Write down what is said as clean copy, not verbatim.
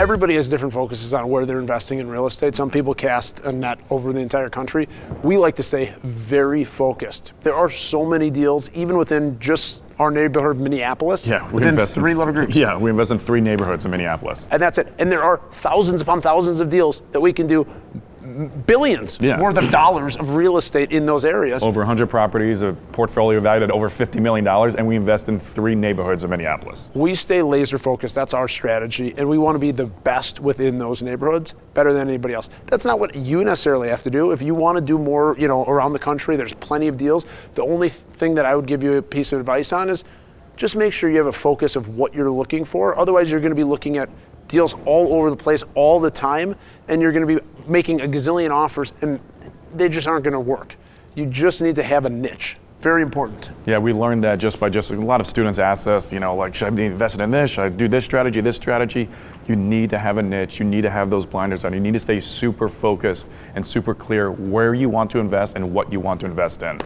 everybody has different focuses on where they're investing in real estate. Some people cast a net over the entire country. We like to stay very focused. There are so many deals, even within just our neighborhood of Minneapolis, within 3 level groups. Yeah, we invest in 3 neighborhoods in Minneapolis. And that's it. And there are thousands upon thousands of deals that we can do, billions worth of dollars of real estate in those areas. Over 100 properties, a portfolio valued at over $50 million, and we invest in 3 neighborhoods of Minneapolis. We stay laser focused. That's our strategy, and we want to be the best within those neighborhoods, better than anybody else. That's not what you necessarily have to do. If you want to do more, around the country, there's plenty of deals. The only thing that I would give you a piece of advice on is just make sure you have a focus of what you're looking for. Otherwise, you're going to be looking at deals all over the place all the time, and you're going to be making a gazillion offers, and they just aren't going to work. You just need to have a niche. Very important. Yeah, we learned that just a lot of students ask us, should I be invested in this? Should I do this strategy, this strategy? You need to have a niche. You need to have those blinders on. You need to stay super focused and super clear where you want to invest and what you want to invest in.